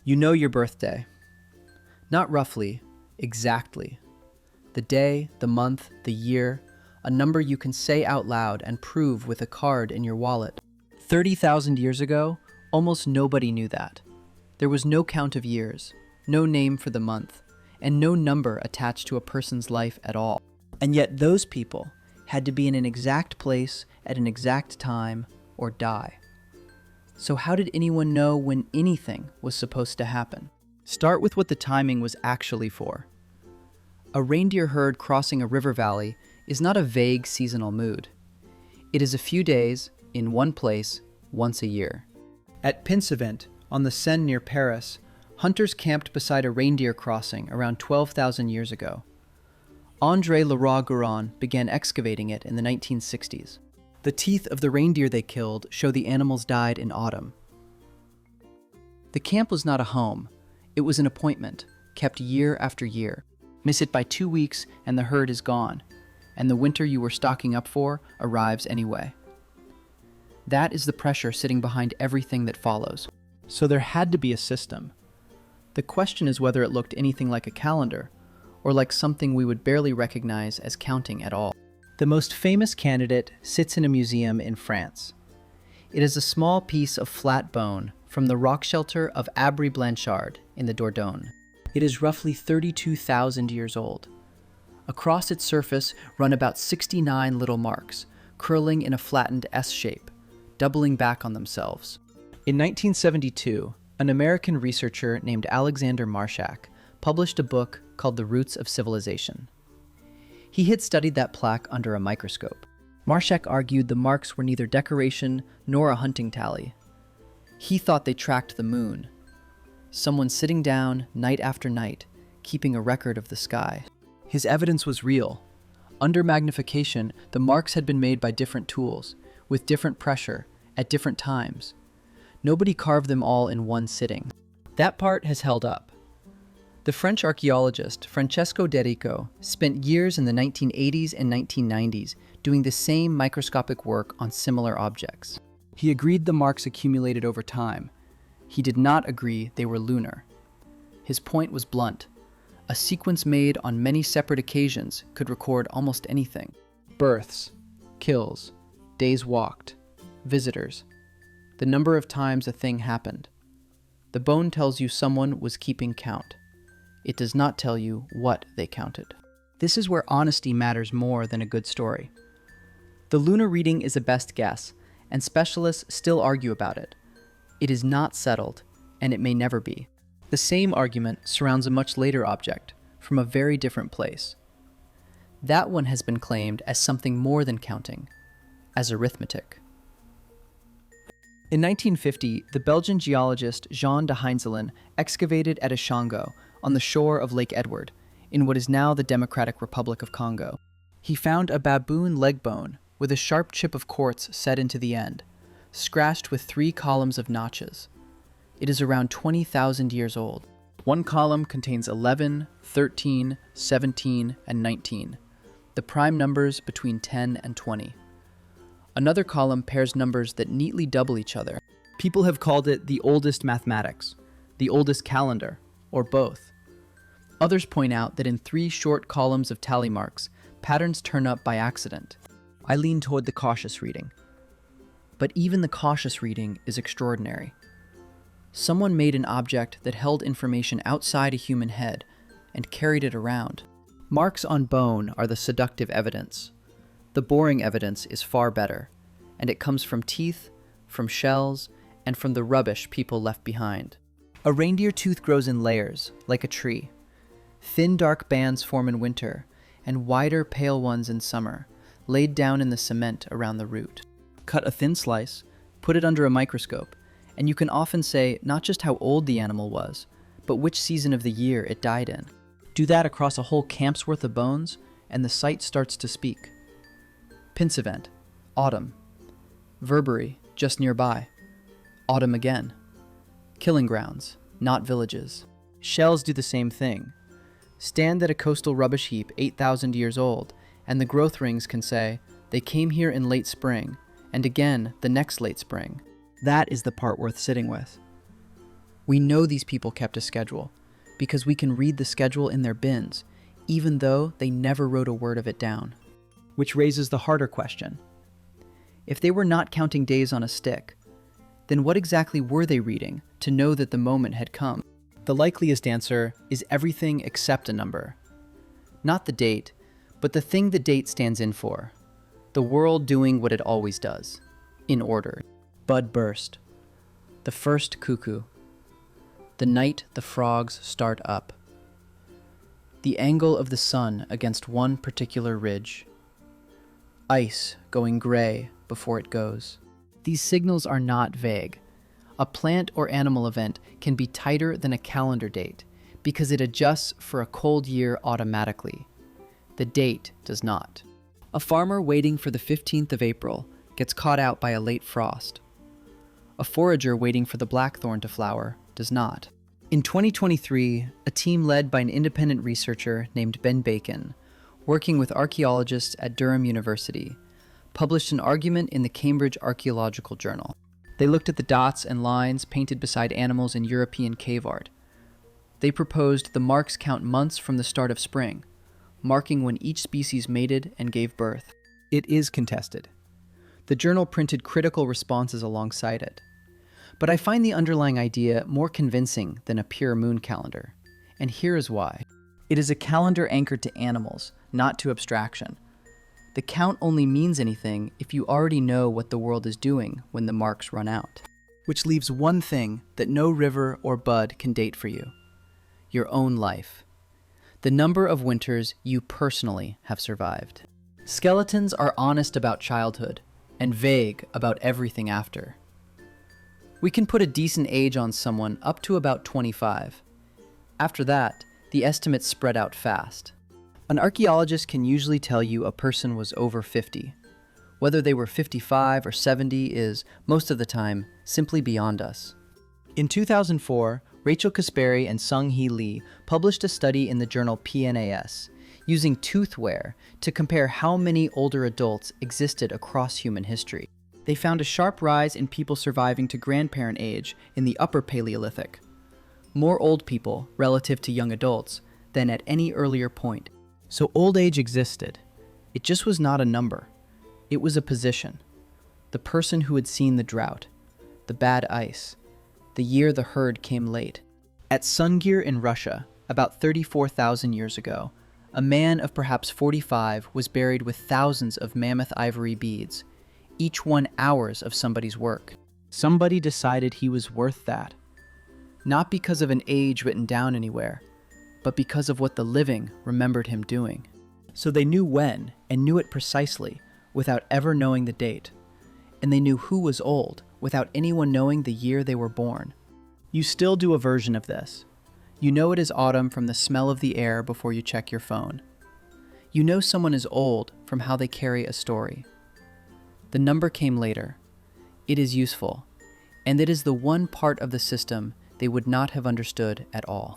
You know your birthday. Not roughly, exactly. The day, the month, the year, a number you can say out loud and prove with a card in your wallet. 30,000 years ago, almost nobody knew that. There was no count of years, no name for the month, and no number attached to a person's life at all. And yet those people had to be in an exact place at an exact time or die. So how did anyone know when anything was supposed to happen? Start with what the timing was actually for. A reindeer herd crossing a river valley is not a vague seasonal mood. It is a few days, in one place, once a year. At Pincevent, on the Seine near Paris, hunters camped beside a reindeer crossing around 12,000 years ago. André Leroi-Gourhan began excavating it in the 1960s. The teeth of the reindeer they killed show the animals died in autumn. The camp was not a home. It was an appointment, kept year after year. Miss it by 2 weeks and the herd is gone, and the winter you were stocking up for arrives anyway. That is the pressure sitting behind everything that follows. So there had to be a system. The question is whether it looked anything like a calendar, or like something we would barely recognize as counting at all. The most famous candidate sits in a museum in France. It is a small piece of flat bone from the rock shelter of Abri Blanchard in the Dordogne. It is roughly 32,000 years old. Across its surface run about 69 little marks, curling in a flattened S shape, doubling back on themselves. In 1972, an American researcher named Alexander Marshack published a book called The Roots of Civilization. He had studied that plaque under a microscope. Marshack argued the marks were neither decoration nor a hunting tally. He thought they tracked the moon, someone sitting down night after night, keeping a record of the sky. His evidence was real. Under magnification, the marks had been made by different tools, with different pressure, at different times. Nobody carved them all in one sitting. That part has held up. The French archaeologist Francesco spent years in the 1980s and 1990s doing the same microscopic work on similar objects. He agreed the marks accumulated over time. He did not agree they were lunar. His point was blunt. A sequence made on many separate occasions could record almost anything. Births, kills, days walked, visitors, the number of times a thing happened. The bone tells you someone was keeping count. It does not tell you what they counted. This is where honesty matters more than a good story. The lunar reading is a best guess, and specialists still argue about it. It is not settled, and it may never be. The same argument surrounds a much later object, from a very different place. That one has been claimed as something more than counting, as arithmetic. In 1950, the Belgian geologist Jean de Heinzelin excavated at Ishango, on the shore of Lake Edward, in what is now the Democratic Republic of Congo. He found a baboon leg bone with a sharp chip of quartz set into the end, scratched with 3 columns of notches. It is around 20,000 years old. One column contains 11, 13, 17, and 19, the prime numbers between 10 and 20. Another column pairs numbers that neatly double each other. People have called it the oldest mathematics, the oldest calendar, or both. Others point out that in 3 short columns of tally marks, patterns turn up by accident. I lean toward the cautious reading. But even the cautious reading is extraordinary. Someone made an object that held information outside a human head and carried it around. Marks on bone are the seductive evidence. The boring evidence is far better, and it comes from teeth, from shells, and from the rubbish people left behind. A reindeer tooth grows in layers, like a tree. Thin dark bands form in winter, and wider pale ones in summer, laid down in the cement around the root. Cut a thin slice, put it under a microscope, and you can often say not just how old the animal was, but which season of the year it died in. Do that across a whole camp's worth of bones, and the site starts to speak. Pincevent, autumn. Verberie, just nearby. Autumn again. Killing grounds, not villages. Shells do the same thing. Stand at a coastal rubbish heap 8,000 years old, and the growth rings can say, they came here in late spring, and again the next late spring. That is the part worth sitting with. We know these people kept a schedule because we can read the schedule in their bins, even though they never wrote a word of it down. Which raises the harder question. If they were not counting days on a stick, then what exactly were they reading to know that the moment had come? The likeliest answer is everything except a number. Not the date, but the thing the date stands in for. The world doing what it always does, in order. Bud burst. The first cuckoo. The night the frogs start up. The angle of the sun against one particular ridge. Ice going gray before it goes. These signals are not vague. A plant or animal event can be tighter than a calendar date because it adjusts for a cold year automatically. The date does not. A farmer waiting for the 15th of April gets caught out by a late frost. A forager waiting for the blackthorn to flower does not. In 2023, a team led by an independent researcher named Ben Bacon, working with archaeologists at Durham University, published an argument in the Cambridge Archaeological Journal. They looked at the dots and lines painted beside animals in European cave art. They proposed the marks count months from the start of spring, marking when each species mated and gave birth. It is contested. The journal printed critical responses alongside it. But I find the underlying idea more convincing than a pure moon calendar. And here is why. It is a calendar anchored to animals, not to abstraction. The count only means anything if you already know what the world is doing when the marks run out. Which leaves one thing that no river or bud can date for you. Your own life. The number of winters you personally have survived. Skeletons are honest about childhood and vague about everything after. We can put a decent age on someone up to about 25. After that, the estimates spread out fast. An archaeologist can usually tell you a person was over 50. Whether they were 55 or 70 is, most of the time, simply beyond us. In 2004, Rachel Kasperi and Sung-Hee Lee published a study in the journal PNAS, using tooth wear to compare how many older adults existed across human history. They found a sharp rise in people surviving to grandparent age in the Upper Paleolithic. More old people, relative to young adults, than at any earlier point. So old age existed. It just was not a number. It was a position. The person who had seen the drought, the bad ice, the year the herd came late. At Sungir in Russia, about 34,000 years ago, a man of perhaps 45 was buried with thousands of mammoth ivory beads, each one hours of somebody's work. Somebody decided he was worth that. Not because of an age written down anywhere, but because of what the living remembered him doing. So they knew when, and knew it precisely, without ever knowing the date. And they knew who was old, without anyone knowing the year they were born. You still do a version of this. You know it is autumn from the smell of the air before you check your phone. You know someone is old from how they carry a story. The number came later. It is useful, and it is the one part of the system they would not have understood at all.